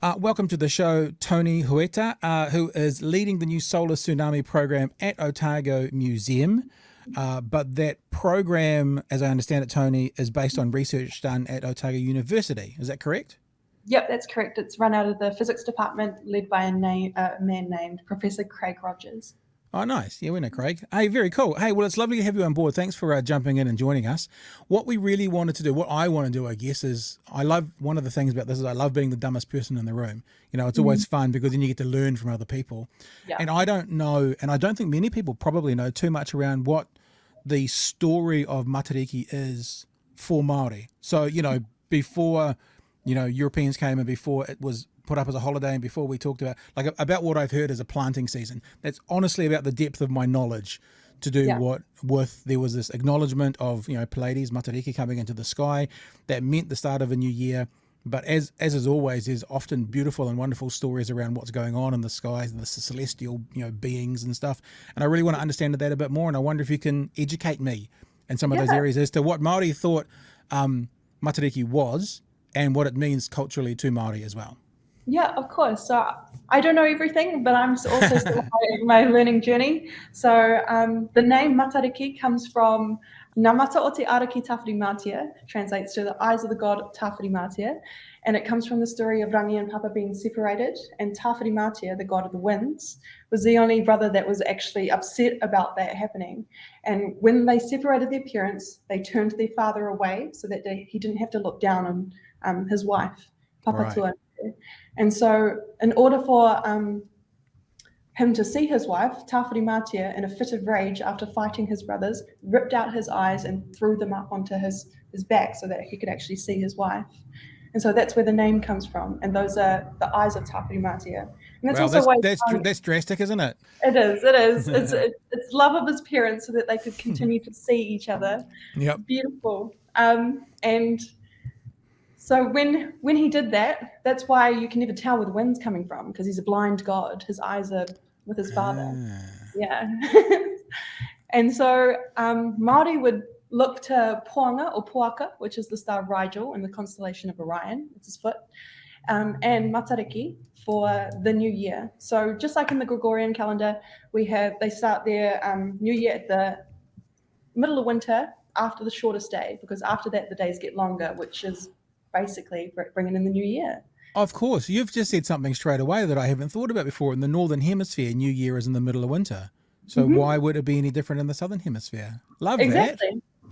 Welcome to the show, Toni Hoeta, who is leading the new solar tsunami program at Otago Museum. But that program, as I understand it, Toni, is based on research done at Otago University. Is that correct? Yep, that's correct. It's run out of the physics department, led by a man named Professor Craig Rogers. Oh, nice. Yeah, we know Craig. Hey, very cool. Hey, well, it's lovely to have you on board. Thanks for jumping in and joining us. What we really wanted to do, what I want to do, I guess, is one of the things about this is I love being the dumbest person in the room. You know, it's always fun because then you get to learn from other people. Yeah. And I don't know, and I don't think many people probably know too much around what the story of Matariki is for Māori. So, before, Europeans came and before it was put up as a holiday and before we talked about what I've heard as a planting season, that's honestly about the depth of my knowledge to do there was this acknowledgement of, Pleiades, Matariki coming into the sky. That meant the start of a new year. But as is always, there's often beautiful and wonderful stories around what's going on in the skies and the celestial, beings and stuff. And I really want to understand that a bit more. And I wonder if you can educate me in some of those areas as to what Māori thought Matariki was and what it means culturally to Māori as well. Yeah, of course. So I don't know everything, but I'm also still my learning journey. So the name Matariki comes from Ngā mata o te araki tawhiri mātia, translates to the eyes of the god Tawhiri Mātia, and it comes from the story of Rangi and Papa being separated, and Tawhiri Mātia, the god of the winds, was the only brother that was actually upset about that happening. And when they separated their parents, they turned their father away so that he didn't have to look down on his wife, Papa Tua. And so in order for him to see his wife, Tawhiri Mātia, in a fit of rage after fighting his brothers, ripped out his eyes and threw them up onto his back so that he could actually see his wife. And so that's where the name comes from. And those are the eyes of Tawhiri Mātia. And that's drastic, isn't it? It is. It's love of his parents so that they could continue to see each other. Yep. Beautiful. And so when he did that, that's why you can never tell where the wind's coming from, because he's a blind god. His eyes are with his father. Yeah. And so Māori would look to Poanga or Puaka, which is the star Rigel in the constellation of Orion, it's his foot, and Matariki for the new year. So just like in the Gregorian calendar, they start their new year at the middle of winter after the shortest day, because after that the days get longer, which is basically bringing in the new year. Of course. You've just said something straight away that I haven't thought about before. In the Northern Hemisphere, New Year is in the middle of winter. So why would it be any different in the Southern Hemisphere? Love that.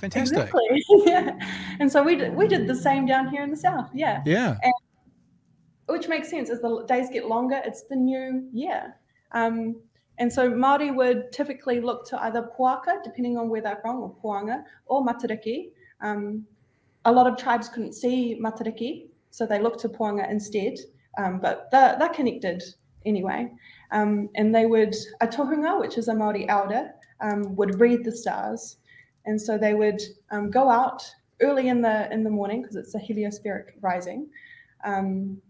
Fantastic. Exactly. Yeah. And so we did the same down here in the South. Yeah. Yeah. Which makes sense. As the days get longer, it's the new year. And so Māori would typically look to either Puaka, depending on where they're from, or Puanga, or Matariki. A lot of tribes couldn't see Matariki, so they looked to Puanga instead, but they're connected anyway. And they would, a tohunga, which is a Māori elder, would read the stars. And so they would go out early in the morning, because it's a heliospheric rising, and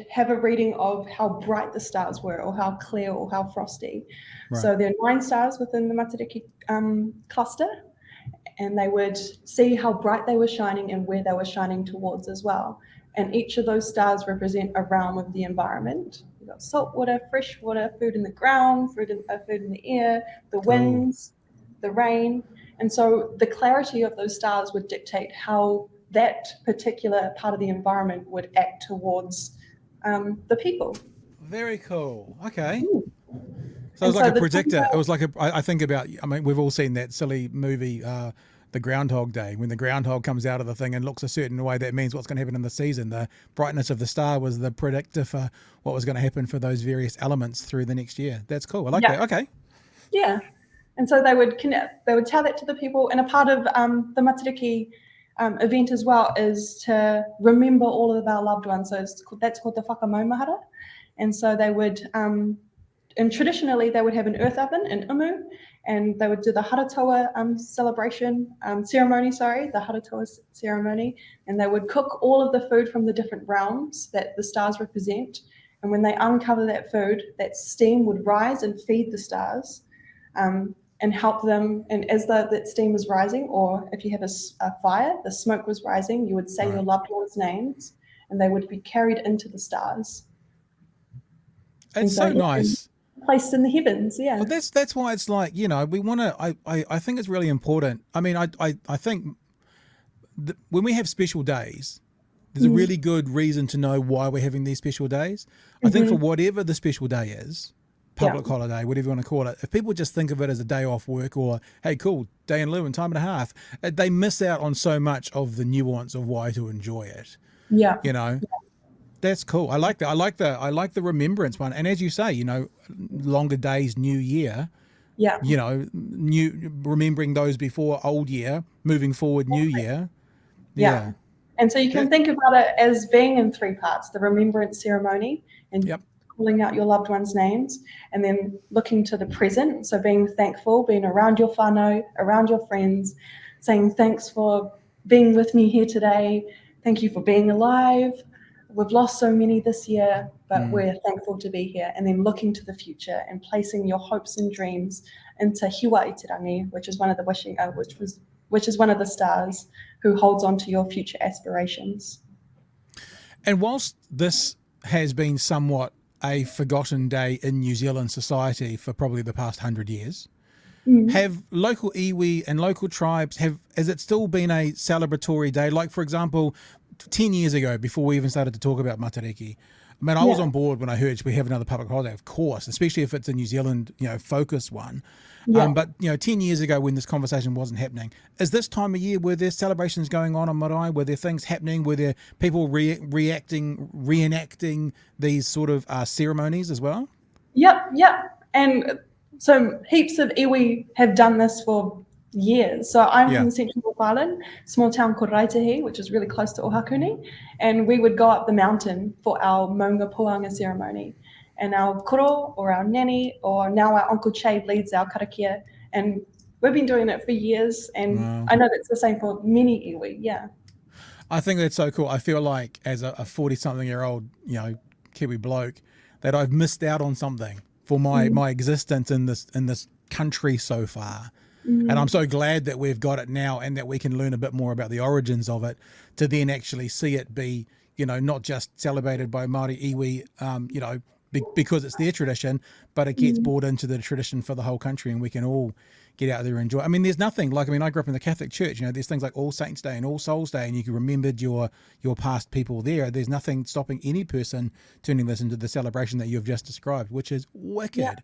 have a reading of how bright the stars were, or how clear, or how frosty. Right. So there are 9 stars within the Matariki cluster, and they would see how bright they were shining and where they were shining towards as well. And each of those stars represent a realm of the environment. You've got salt water, fresh water, food in the ground, food in the air, the winds, the rain. And so the clarity of those stars would dictate how that particular part of the environment would act towards the people. Very cool. Okay. So it was like a predictor. It was like I think about, we've all seen that silly movie, The Groundhog Day, when the groundhog comes out of the thing and looks a certain way, that means what's going to happen in the season. The brightness of the star was the predictor for what was going to happen for those various elements through the next year. That's cool. I like that. Okay. Yeah. And so they would tell that to the people. And a part of the Matariki event as well is to remember all of our loved ones. So that's called the whakamaumahara. And so they would... and traditionally, they would have an earth oven, an umu, and they would do the haratoa ceremony, the haratoa ceremony, and they would cook all of the food from the different realms that the stars represent. And when they uncover that food, that steam would rise and feed the stars and help them. And as that steam was rising, or if you have a fire, the smoke was rising, you would say your loved ones' names, and they would be carried into the stars. And It's so, so yeah, nice. placed in the heavens, yeah. Well, that's why it's like, you know, we want to. I think it's really important. I mean, I think when we have special days, there's a really good reason to know why we're having these special days. I think for whatever the special day is, public holiday, whatever you want to call it, if people just think of it as a day off work or, hey, cool, day in lieu and time and a half, they miss out on so much of the nuance of why to enjoy it. Yeah. You know, that's cool. I like that. I like the remembrance one. And as you say, you know, longer days, new year. Yeah. You know, remembering those before old year, moving forward, new year. Yeah. And so you can think about it as being in 3 parts: the remembrance ceremony and calling out your loved ones' names, and then looking to the present. So being thankful, being around your whānau, around your friends, saying thanks for being with me here today. Thank you for being alive. We've lost so many this year, but we're thankful to be here. And then looking to the future and placing your hopes and dreams into Hiwa Itirangi, which is one of the which is one of the stars who holds on to your future aspirations. And whilst this has been somewhat a forgotten day in New Zealand society for probably the past 100 years, have local iwi and local tribes, has it still been a celebratory day? Like, for example, 10 years ago, before we even started to talk about Matariki, I mean, I was on board when I heard we have another public holiday, of course, especially if it's a New Zealand, you know, focused one. But, you know, 10 years ago when this conversation wasn't happening, is this time of year, were there celebrations going on Marae? Were there things happening? Were there people reenacting these sort of ceremonies as well? Yep. And so heaps of iwi have done this for years. So I'm from Central North Island, small town called Raetihi, which is really close to Ohakune, and we would go up the mountain for our maunga puanga ceremony. And our koro or our nanny or now our Uncle Che leads our karakia, and we've been doing it for years, and I know that's the same for many iwi, I think that's so cool. I feel like as a 40-something-year-old, you know, Kiwi bloke, that I've missed out on something for my existence in this country so far. And I'm so glad that we've got it now and that we can learn a bit more about the origins of it to then actually see it be, you know, not just celebrated by Māori iwi, you know, because it's their tradition, but it gets brought into the tradition for the whole country and we can all get out there and enjoy. I mean, there's nothing like, I mean, I grew up in the Catholic Church, you know, there's things like All Saints Day and All Souls Day and you can remember your past people there. There's nothing stopping any person turning this into the celebration that you've just described, which is wicked. Yeah.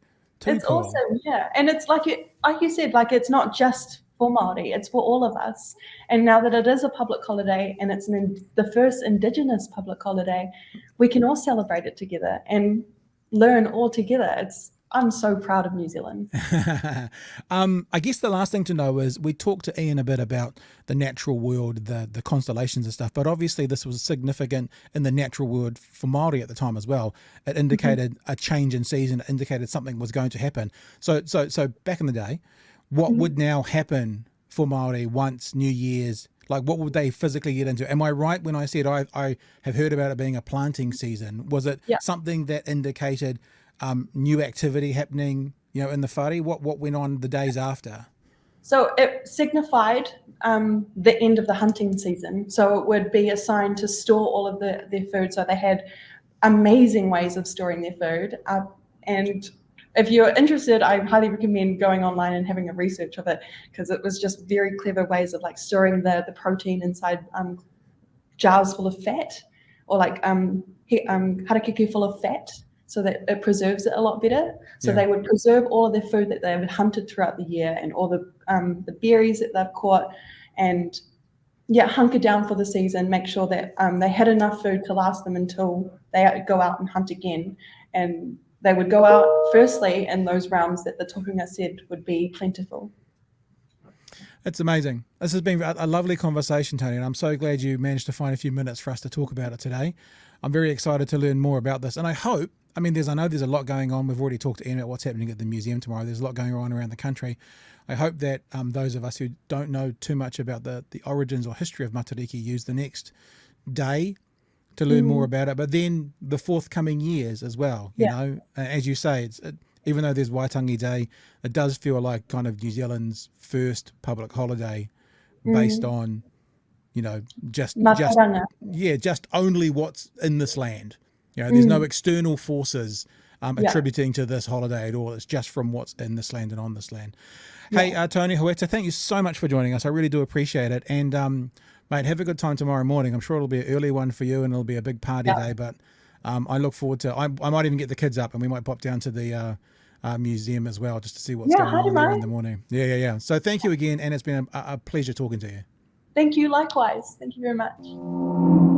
It's cool. awesome, and it's like you said, like it's not just for Māori, it's for all of us. And now that it is a public holiday and it's the first Indigenous public holiday, we can all celebrate it together and learn all together. I'm so proud of New Zealand. I guess the last thing to know is we talked to Ian a bit about the natural world, the constellations and stuff, but obviously this was significant in the natural world for Māori at the time as well. It indicated a change in season, it indicated something was going to happen. So back in the day, what would now happen for Māori once New Year's, like what would they physically get into? Am I right when I said I have heard about it being a planting season? Was it something that indicated new activity happening, you know, in the whare? What went on the days after? So it signified the end of the hunting season. So it would be a sign to store all of their food. So they had amazing ways of storing their food. And if you're interested, I highly recommend going online and having a research of it, because it was just very clever ways of like storing the protein inside jars full of fat, or like harakeke full of fat, so that it preserves it a lot better. So they would preserve all of their food that they've hunted throughout the year and all the berries that they've caught, and hunker down for the season, make sure that they had enough food to last them until they go out and hunt again. And they would go out firstly in those realms that the tohunga said would be plentiful. It's amazing. This has been a lovely conversation, Toni, and I'm so glad you managed to find a few minutes for us to talk about it today. I'm very excited to learn more about this, and I hope, I know there's a lot going on. We've already talked to Ian about what's happening at the museum tomorrow. There's a lot going on around the country. I hope that those of us who don't know too much about the origins or history of Matariki use the next day to learn more about it, but then the forthcoming years as well, you know, as you say, even though there's Waitangi Day, it does feel like kind of New Zealand's first public holiday based on you know, just Mataranga. just only what's in this land. You know, there's no external forces attributing to this holiday at all. It's just from what's in this land and on this land. Hey, Toni Hoeta, thank you so much for joining us. I really do appreciate it. And mate, have a good time tomorrow morning. I'm sure it'll be an early one for you, and it'll be a big party day. But I look forward to. I might even get the kids up, and we might pop down to the museum as well, just to see what's going on there in the morning. Yeah. So thank you again, and it's been a pleasure talking to you. Thank you, likewise. Thank you very much.